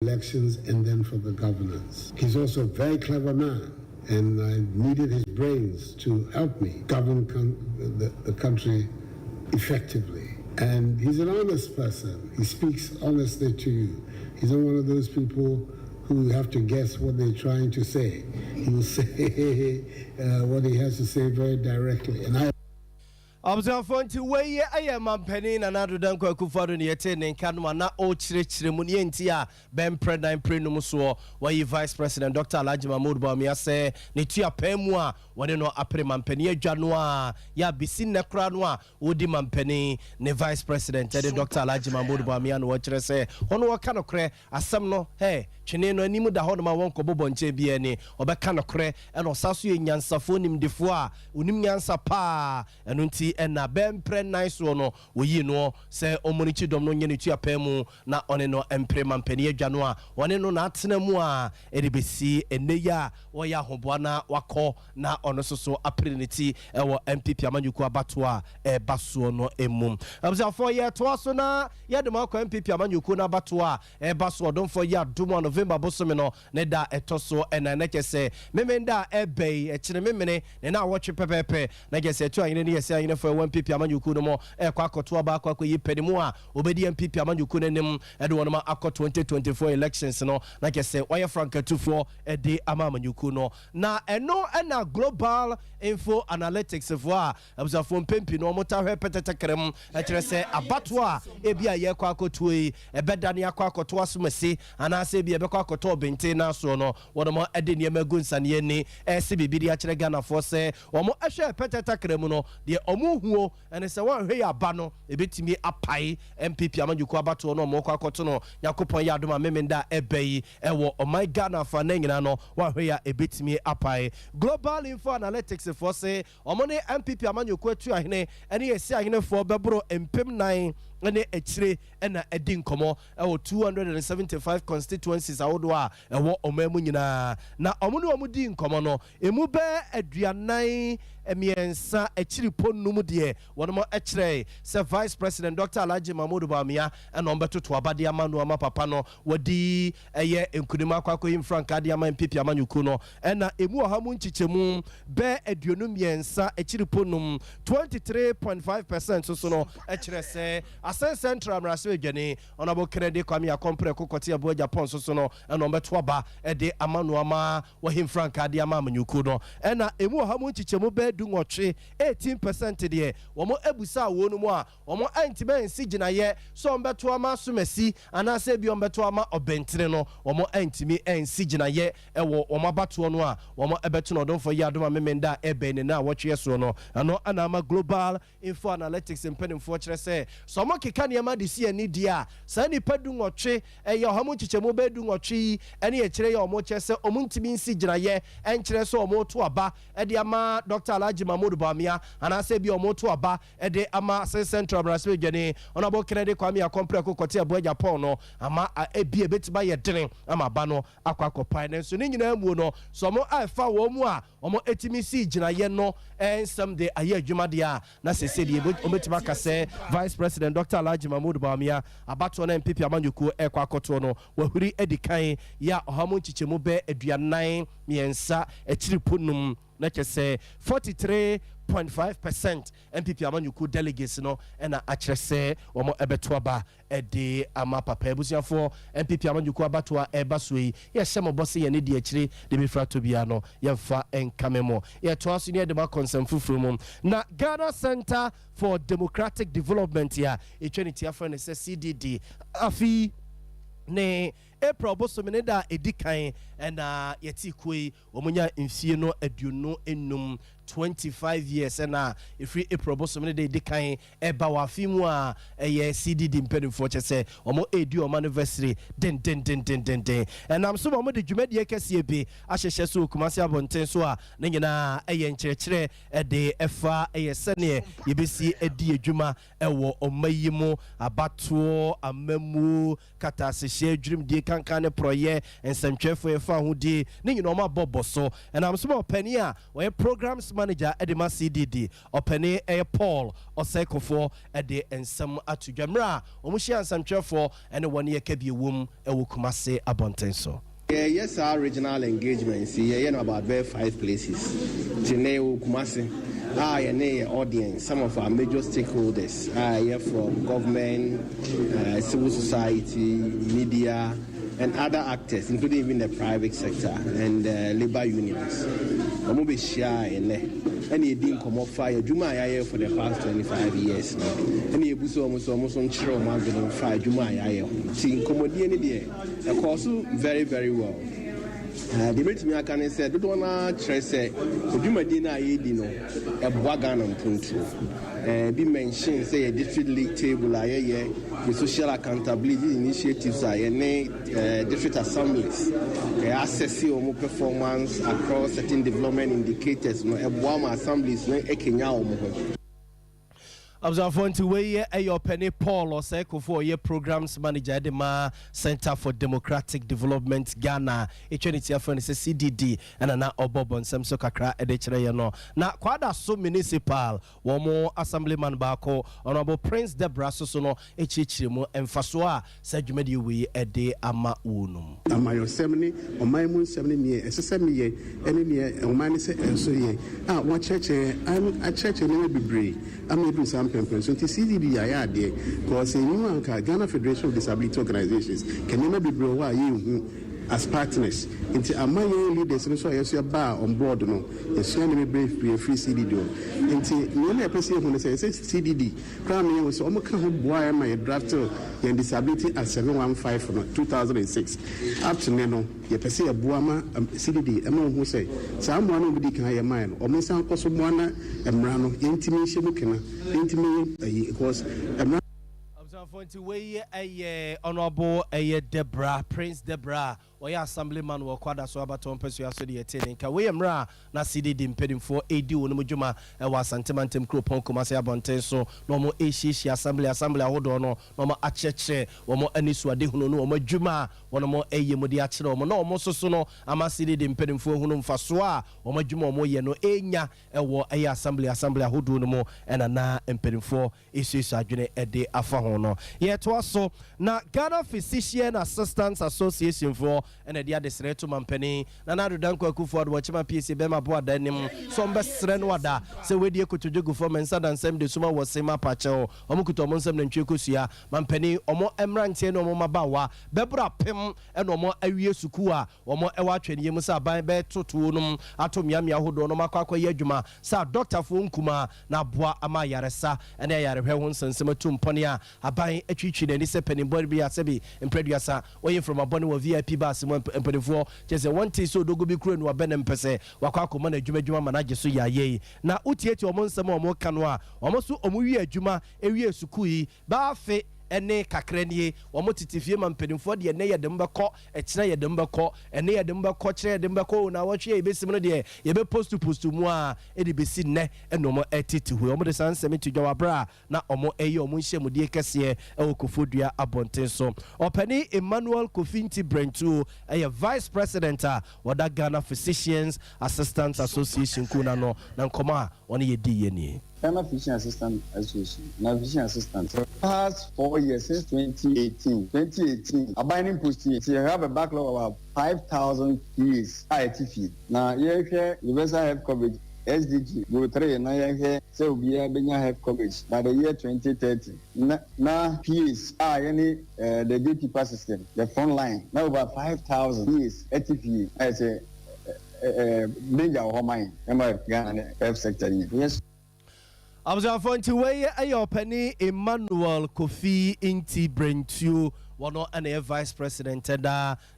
elections and then for the governance. He's also a very clever man, and I needed his brains to help me govern the country effectively. And he's an honest person. He speaks honestly to you. He's not one of those people who have to guess what they're trying to say. He will say what he has to say very directly. And I Observe to way I am a penny and another dunk for the attending Kanwana O Chirimunientia, Ben Predine Prenumuso, where you Vice President Dr. Alhaji Mahmoud Bawumia say, Nitia Pemwa, when you know Apreman Penny Janua, ya Bisin Necranwa, Woody Mampeni, ne Vice President, Dr. Alhaji Mahmoud Bawumia, and what you say, on what kind of cray, as some no, hey, Chineno and Nimu da Honma won't go Bobo and JBN, or Bacano cray, and Osasu in Yansafonim de Foix, Unim Yansa Pa, and Unti. Na ben pre nice no we no say omonichi dom no nyeni tu apemu na one no empre mampani adwano a one no na atena mu a edebesi eneya wo ya hoboa na wako na ono soso aprenity e wo MPP amanyuku abato a e baso no emum abzafo ye to aso na ye de makwa MPP amanyuku na abato a e baso don for ya dum November bosome no ne da etoso ena na kese memenda ebe e kire memene ne na wo twe pepepe na kese tu anyene ne yese anyene for MPP amanyuku no mo kwa akoto aba akwa yi pedimu a obedi MPP amanyuku nenim e de wonoma akọ 2024 elections no na kese why franka tufo e de amanyuku no na eno na global info analytics for abzafo mpempi no mota hwe petetekrem e kire se abato a e bia ye kwa akoto yi e bedane akwa akoto asomasi ana se bia be kwa akoto bente na so no wonoma e de niam agunsane ni e se bibidi a kire Ghana for se omo ehwe petetekrem no de omo huo ene se wan hwe ya ba no ebetimi apai MPP amanyuku abato no mo kwa akoto no yakopon ya adoma memenda ebeyi ewo oman Ghana fa na nyina no wan hwe ya ebetimi apai global info analytics for say omone MPP amanyuku atu ahene ene yesi ahene for bebro empem 9 ene echire ena edin komo ewo 275 constituencies awodo a ewo omamu nyina na omuno omudi nkomo no emu be aduanan emiensa echiri ponnum de wono echire se Vice President Dr. Alhaji Mahmoud Bawumia ena ombetoto abade amanu ama papa no wadi eye enkudima akwakọ yim franka de ama MPP amanyuku no ena emu ohamu nchichemu be aduonu miensa echiri ponnum 23.5% so no echire se Asen Central Mraswe Gani Honorable Kennedy Kwame Akompre Kokoti Abuja Japan so no and ombeto aba e de amanu ama wa him franka de ama amanyuku no ena emu hamu chichemu be du nwotwe 18% de womo ebusa wo no mu a womo antime ensi gina ye so ombeto ama somasi anase bi ombeto ama obentre no womo antime ensi gina ye ewo womo abato no a womo ebeto no don for ye adoma memenda ebe ne na wotwe so no ano ana ama global info analytics impenimfo kire se so kika niema de si ani dia sa ni padu nwotwe ye homo chichemu be du nwotwe ene ye kire ye omo chese omo ntimi nsi gina ye enkire so omo to aba e de ama Dr. Alhaji Mahmoud Bawumia anase bi omo to aba e de ama Central Brasbe Gani Honorable Kennedy Kwame Akompre Kokoti Abuja Japan no ama ebi ebetiba ye dren ama ba no akwakopan nso ni nyina mu no so omo afa wo mu a omo etimi si gina ye no ensam de aye adwuma de a na sese de ometima kase Vice President Dr. Alhaji Mahmoud Bawumia abato na MPP amanyuku ekwa akoto no wahuri edikan ya ohamu chichemu be aduanan miensa echiri ponum na kese 43.5% MPP amanyuku delegates no ena akyerese omo ebeto aba ede ama papa ebusiafo MPP amanyuku abato a ebasoi ye hyemo bose ye ne de akyire de befrato bia no ye mfa enkamemo ye to aso ne de ma consent fufuru na Ghana Center for Democratic Development ya etwenity afro ne CDD afi ne April bosomene da edikan na yeti koi omunya mfie no aduonu enum 25 years na ifri April bosomene da edikan eba wa afimu a eye CDD mpedifo chese omo edu o anniversary den na mso omo de dwumade kese bi ahyehye so kumase abonten so a na nyina eye nkyerkyere de efa eye sene yebesi edi adwuma ewo omayimu abato amamu katasehye adwum die kankane proye ensamtwefo efa hudi ni nyina oma bobo so and am so penny a we programs manager edema CDD opene Paul Osekofo ede ensem atu dwamra omuhia nsamtwefo ene wone ye kabie wom ewo Kumase abontenso. Yes, our regional engagements here, about 5 places. Today, Kumasi, audience, some of our major stakeholders, here from government, civil society, media, and other actors, including even the private sector and labor unions. I'm going to share and he didn't come up fire. Juma here for the past 25 years now. And he was almost on Chiro Marvin fire. Juma here. See, comedy of course, very, very well. The meeting I can say, don't want to say, Juma Dina Edino, a wagon and control. Be mentioned, say, a district league table, the social accountability initiatives, district assemblies, assessing more performance across certain development indicators, assemblies, Observe to way your penny Paul or Seko for your programs manager Dema Center for Democratic Development Ghana. Eternity of CDD and an Obobon Samso Kakra Edechreano. Now Quada so municipal one more assemblyman Bako Honorable Prince Deborah Sosono Echichimo and Fasua said you made you we a day ama unum. Amayo 70 or my moon 70 years, SSM any year, or mine say so ye. Ah, what church I'm a church and never be brave. I'm able some people. So, CDD, I had there because in Ghana Federation of Disability Organizations can never be brought as partners. Into a my leaders, and so I see a bar on board. No, it's showing me brave be a free CDD. Into nearly a person when they say CDD, Crown was almost why my drafter in disability at 715 from 2006. Up to now, you perceive a Buama CDD, among who say, someone nobody can hire mine, or Miss Uncle Someone, and Rano, intimation, intimate, because I'm to way a honorable a Deborah Prince Deborah or assemblyman or quad so about to pursue us the attending Kawamra na CDD impeding for a do no mujuma and was sentimentum group on Kumase Abontenso no more Ashi assembly hold on no more acheche or more aniswa de no more juma one more a yemodiachro no more sono ama CDD impeding for hunum faswa or more juma more ye no enya a war a assembly who do no more and a na impeding for issues are june a day afahono. Yet also na Ghana Physician Assistants Association for and a dia desreto mampeni na na danko akufo watch my PC bema boa danim so mbesre no wada se wedi ekotojogu for mensa dan sem de suma was sema pache o omukuto monsem na ntwekosua mampeni omo emrantie no omo mabawa bebra pem e no omo awie suku a omo ewa atwene yemu sa ban be toto no atomiamia hodo no makwa ye adwuma sa doctor fo nkuma na boa ama yaresa ene yarehwe ho nsensem atumpone a aban atwitwi na ni se penimbo bi asebi impreduasa oyin from abone wo VIP bus empedefo chese wanti so dogo bi kuro no abene mpese wakwa akoma na adwuma manager so yaye na utieti omo nsem omo kano a omo so omo wi adwuma ewi suku yi ba fe ene kakranie omo titifie mampedefo de ne yedem beko ekira yedem beko ene yedem beko kire yedem beko na wotwe ebesim no de yebe post mu a edi besi ne enomo etiti hu omo de sansem ti dwabra na omo eye omo nhye de kese ewokofodua abontenso opani Emmanuel Kofinti Brentu vice president wada Ghana Physicians Assistants Association kuna no na nkoma one yedi ye ni Ghana Physician Assistant Association. Now, Physician Assistant. Past 4 years since 2018, a binding post here. So you have a backlog of about 5,000 PAs IT fee. Now, you have universal health coverage. SDG, go 3, now you have so we have health coverage by the year 2030. Now, PAs are any the gatekeeper system, the front line. Now, about 5,000 PAs IT fee as a danger of mine. Remember, Ghana health sector. Yes. I was going to way a penny Emmanuel Kofi Inti Brentu one and vice president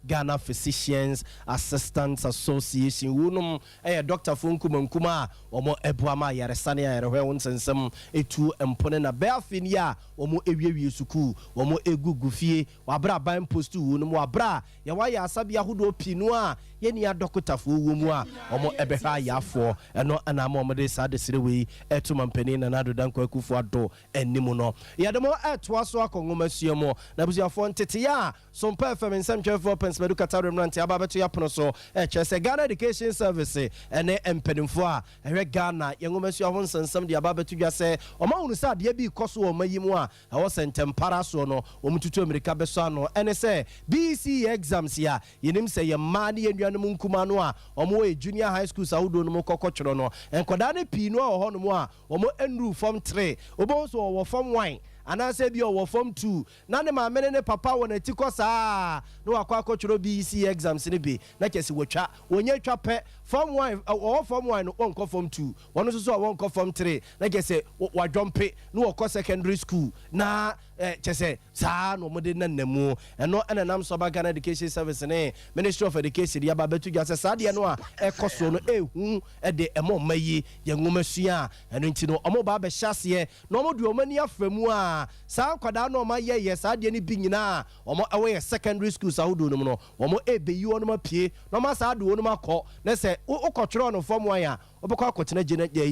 Ghana Physicians Assistants Association wunum Dr. Funkum Nkuma omo ebuama yaresane yarehwe wonsensem etu empone na beafinia omo ewiwi suku omo egugufie wabra ban postu wunum wabra ya waya asabia hodo pinu a yeni adokotafo wo mu a omo ebehwa yafo eno ana ma omo de sa de sire we etu mampani na nado danko akufo ado enimu no yademo eto aso akongoma suamo na busuafo ntete ya Sompa FM nsɛmtwɛfoɔ pensmedu kata remnante aba beto yapono so kyerɛ sɛ Ghana Education Service ene empenimfo a ɛhwɛ Ghana yengoma sua ho nsɛnsɛm de aba beto dwa sɛ ɔma hunu sɛ adeɛ bi kɔso wɔ mayimu a ɛwɔ sɛ ntɛmpara so no ɔmututu Amerika beso ano ɛne sɛ BC exams ya yenim sɛ ye ma ne yenuanom nkuma no a ɔmo wɔ junior high schools ahodo no mo kɔkɔtwero no enkoda ne pii no a ɔhɔ no mo a ɔmo enru form 3 ɔbɔ so wɔ form 1 anase bi o form 2 na ne ma mene ne papa won atiko saa no akwa akotwero BC exams ne bi na kese wotwa wonye twa pe form 1 o form 1 no onko form 2 wono so so onko form 3 na kese wadwompe no okọ secondary school na kese saa no mode nanamu eno enanam so ba Ghana Education Service ne Ministry of Education ya ba betu gya saa de no a ekoso no ehu de emo mayi ye ngomasua eno nti no omo ba be hyase no omo de omani aframu a saa kwada no ma ye saa de ni bi nyina omo awe secondary schools ahodo no no omo ebeyi ono ma pie no ma saa de ono ma kɔ na se ukɔtwero no form 1 a obekɔ akɔtena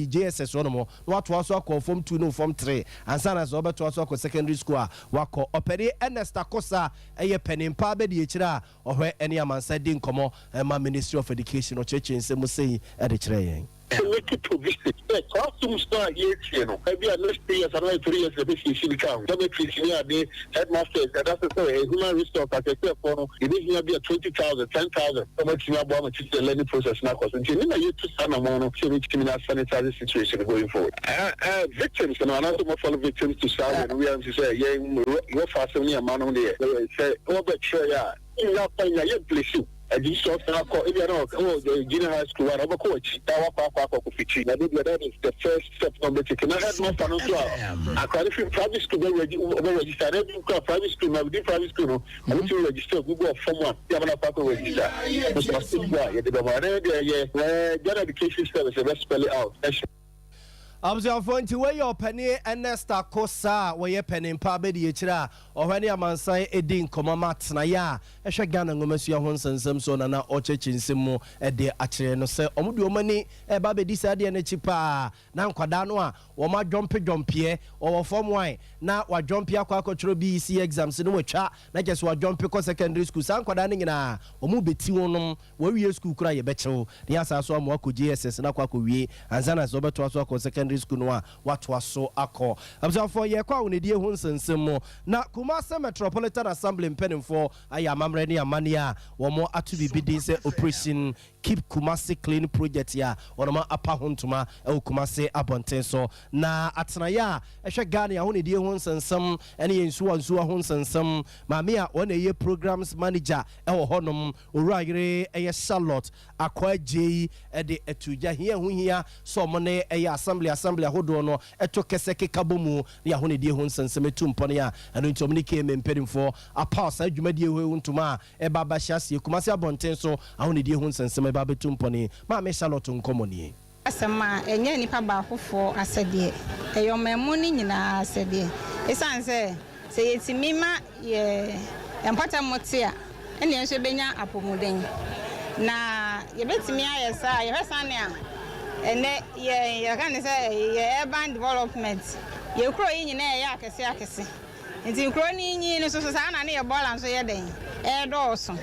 JSS ono mo no wato aso akɔ form 2 no form 3 ansa na so obeto aso akɔ secondary school a wakɔ opere Ernest Akosa eye penimpa be de ekira ohwe ene amansa di nkomo ma Ministry of Education o cheche nsɛm sei e de kyerɛ yɛn selected provision. Classrooms now here, maybe at least 3 years, another 3 years, the basic should count. Dormitories here, the headmasters, that's a human resource. I say for it is here be a 20,000, 10,000. How much you have to teach the learning process now? Because you know you to stand among of criminal sanitary situation going forward. Victims, and another more follow victims to start, and we have to say, yeah, you're faster than a man on there. Say, oh, but sure, yeah, you have to find a place. And this sort of the junior high school and coach that is the first step number taken. I had my financial I qualify private school registered every private school now within private school I want to register Google form 1 you have a register Ghana Education Service let's spell it out. Abzafo nti we your penny Ernest Akosa we ye penny pa be de ekira ohwani amansan edi nkomama tena ya ehwe Ghana ngomasua ho nsensem so na ochechi nsem e de akire no se omude omani e ba be di sa de na chipa na nkwada no a wo ma dwompie o form 1 na wa dwompie akwa BC exams no watwa na kese wa dwompie ko secondary school san nkwada ne nyina omu beti wonom wa wie school kura ye bechew ne asaso am akọ JSS na akọ wie anzana so beto aso akọ secondary school no a wato aso akọ abzafo ye kwa wonedie ho nsensem na Kumasi Metropolitan Assembly mpenimfo aya mamre ne amane a wo mo atu bibidi se operation keep Kumasi clean project ya wonoma apa hontuma e Kumasi abonten so na atena ya ehwe Ghana ya honedie ho nsensem ene yensuwa ho nsensem maame a wona ye programs manager e wo honom owurayere eye Charlotte akwaje e de etuja hia ho hia so mo ne eye assembly ahodo no eto kese kekabomu ya honedie ho nsensem etumpone ya eno ntom ne ke memperimfo apa sa adwumadie ho ntuma e baba hyasie Kumasi abonten so ahonedie ho nsensem e baba tumpone maame Charlotte nkomoni asema enye nipa ba hofo asede eyomemu ni nyina asede esanse se yetimima ye empata motia ene enso benya apomuden na yebetimi ayesa yehwesane a ene ye kan se ye urban development ye kro yi nyina ye akese nti kro ni nyi ni so sa na ne ye bola nso ye den edoso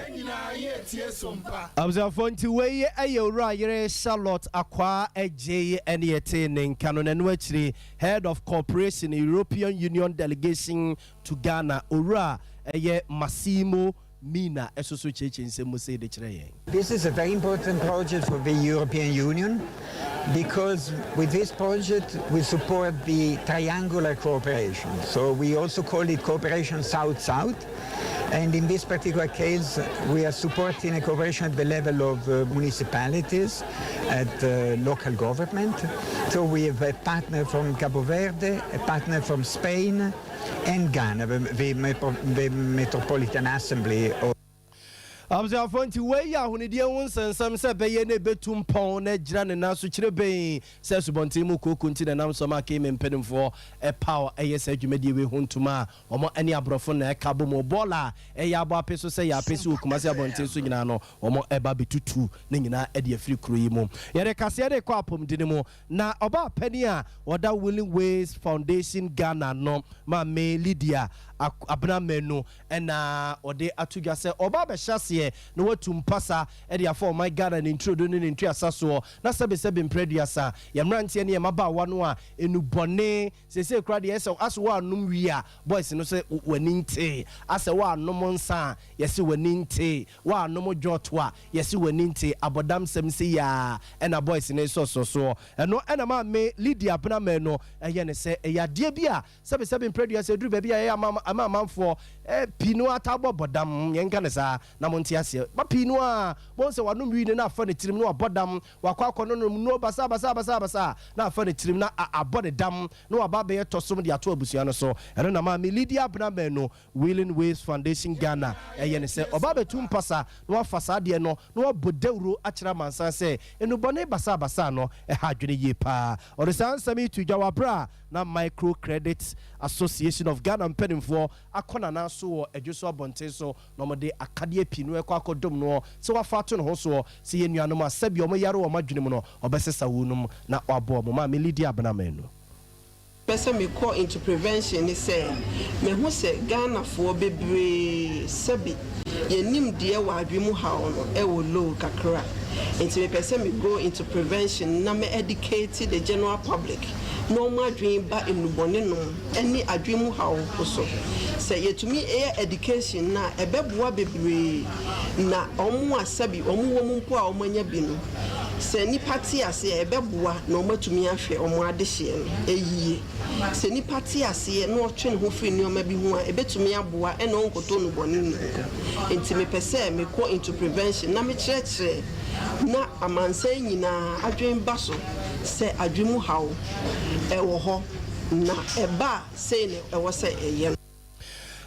abzafo nti weye ayewurayere Charlotte akwa eje ene yete ne nkano na no akiri head of cooperation European Union delegation to Ghana ora eye Massimo Mina esoso cheche nsemu say de kire yen. This is a very important project for the European Union because with this project we support the triangular cooperation. So we also call it cooperation South-South, and in this particular case we are supporting a cooperation at the level of municipalities, at local government. So we have a partner from Cabo Verde, a partner from Spain, and Ghana, the Metropolitan Assembly. Abza fonti way ya hunidie wonsan sam se beye ne betum pon na gira ne naso kire ben se subonti mu kokunti na nam so ma ke mempedimfo e power yes adwumadi we huntuma omo ani abrofo na e kabo mo bola e ya abo apeso se ya apeso okumase abonti so nyina no omo e ba betutu ne nyina e de afiri kuro yi mu yere kase de kwa apom dini mu na oba pani a oda Willing Ways Foundation Ghana no ma me Lydia abna menu ena ode atugya se oba be hyase no watum pasa e de afọ my God and introduce ni ntwi asaso na sebe mpreduasa yemrante ne yemaba wa no a enubone sese kra de yese aso wa anum wi a boys no se waninte ase wa anum nsa yese waninte wa anum joto a yese waninte abodam sem se ya ena boys ne so eno ena ma me Lydia abna menu eye ne se eya de bia sebe mpreduasa duru ba bia ya amamfo pino atabo bodam yenka ne sa na monti ase ba pino a bonse wanum wi ne na afa ne tirim no abodam wakwa no basa na afa ne tirim na abode dam no aba be tosom de ato abusua no so eno na ma me Lydia abna no Willing Ways Foundation Ghana eye ne se oba betum pasa no afasa de no no bodawro akira mansan se enu bone basa no ha dwene ye pa orisan sami tujawa bra na Micro Credit Association of Ghana mpedimfo akona na so edwuso abonten so no mo de akade pinu ekwa akodom no se wafato no ho so se yenuanom asabi o mo yare o madwene mu no obesesa wonum na wabo mo ma me Lydia abnamenu person me call into prevention is say me hu say Ghana for bebre sabi yenim de wa adwemu hawo no e wo low kakra enti me person me go into prevention na me educate the general public no ma dream ba enubone no any adwemu hawo so say yetumi education na ebeboa bebre na omo asabi omo wo mpo a omanya bi no say ni party ase ebeboa na omatumi ahwe omo adehye eyiye se ni party ase no otwe ho firi ni oma bi ho a ebetumi aboa e no nkoto no bone ni enti me pese me go into prevention na me church na amanse nyina adwen baso se adwemu hawo e wo ho na eba se ne e wo se eye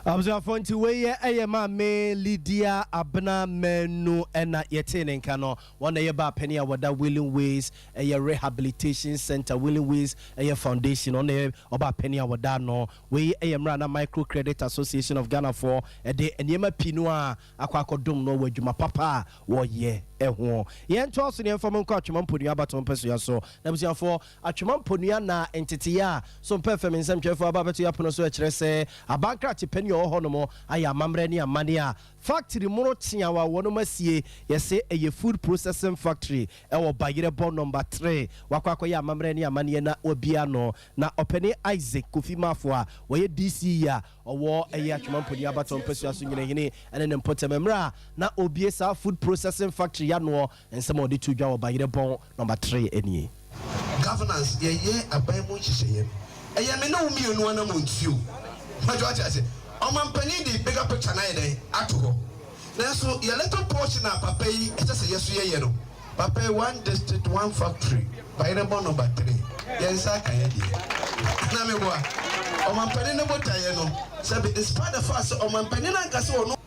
Abza fonti weye eyema me Lydia abnamenu ena yetene nka no wona ye ba pani a wada Willing Ways rehabilitation center Willing Ways foundation ona ye oba pani a wada no we eyemra na Micro Credit Association of Ghana for de enema pinu a akwakodom no wadwuma papa wo ye eho ye nto so ne mfam nko atwema mponu abato mpeso ya so na busia for atwema mponu na entity ya so mpefem nsem twefo ababeto ya pono so e kire se abankra chepeni ohonomo aya mamre ni amane a factory muro tia wa wono masie yese eye food processing factory ewo bayire bon number 3 wakwakọ ya mamre ni amane na obia no na openi Isaac Kofi Mafo a woye DC ya owo eye atwema mponu abato mpeso ya so nyine hini ene ne mpotememra na obie sa food processing factory ya no ensem odi tudwa wo bayire bon number 3 eni governance ye abai mu hihye eye me na umi enu ana mu ntiu majo ase omampani di bigger picture na yede atoho na so your little portion na papa yi ese yeso ye no papa 1 district 1 factory bayire bon number 3 yensa kan ye di na me boa omampani ne botaye no sabe despite the fact omampani na nkase wo no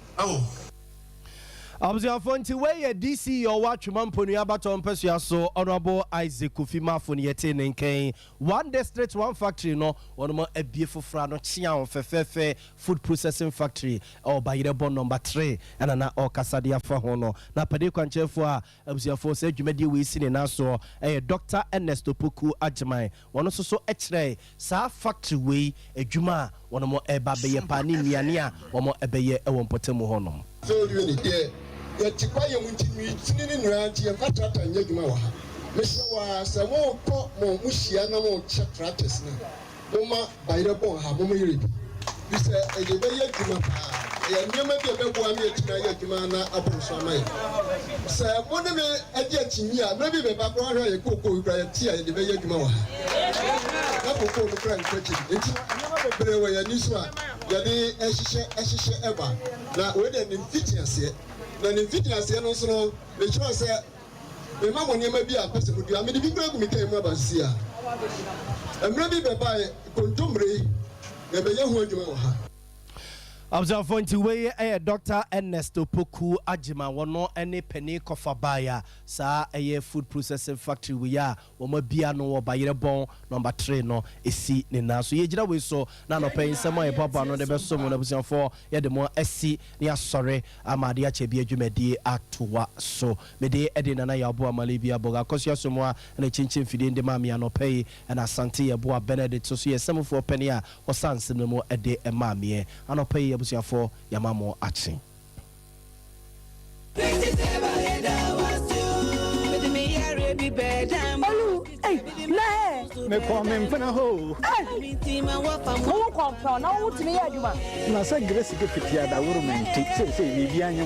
Abza fonti weye DC your watch mamponu abato mpeso ya so honorable Isaac Kofi Mafo ne yete ne nken 1 district 1 factory no wono abie fofra no chia on fefefe food processing factory o bayire bon number 3 ana na o kasade afa ho no na pade kwanchefo a abza fo se dwumadi we sine na so Dr. Ernesto Poku Ajman wono so ekire sa factory we adwuma wono mo eba beye pani niane a womo ebeye ewo mpotemu ho no so you need yɛtikwa yɛ muntimi tini ni nwanti yɛ fatrata nyɛ dwuma wɔ ha mesɛ wa sɛ mo kɔ mo muhyia na mo kyɛ tratters na mo ma bayire bɔn ha mo yire bi sɛ ɛyɛ bɛyɛ dwuma paa ɛyɛ nneɛma bi a bɛboa me atima yɛ dwuma na aboro so ama yɛ sɛ mo ne me adi akyinyi a na bi bɛba kɔ ahwɛ yɛ koko wura yɛ ti a yɛ de bɛyɛ dwuma wɔ ha na koko no kra nkɔkyi enti nneɛma bebree wɔ yɛ ni so a yɛde ɛhyehyɛ ɛba na wei de ne mfiti aseɛ na ne mfiti aseɛ no so no me kyerɛ sɛ me ma mo nneɛma bi a pɛsɛ mo dua me de bi kura gu me kan mu abasi a mmerɛ bi bɛba kontomre na bɛyɛ ho adwuma wɔ ha Observe for way Dr. Ernesto Poku Ajima wono any penny kofabaya sa a food processing factory we are womo bia no wo bayere bon number 3 no esi ne na so ye gira we so na no pay nsema e papa no de be so mo na busian for ye de mo esi ne asore amade ache bi adwumadi atowa so me de ede na ya bo amale bia boga kosio so mo na chinchin fide de ma me no pay na asante ye bo Benedict so ye semfo penny a osanse no mo ede e ma me ano pay for Yamamo Achi. Me call me for a hole. Who come from? Now, to me, I say, Grace, get the other woman, say,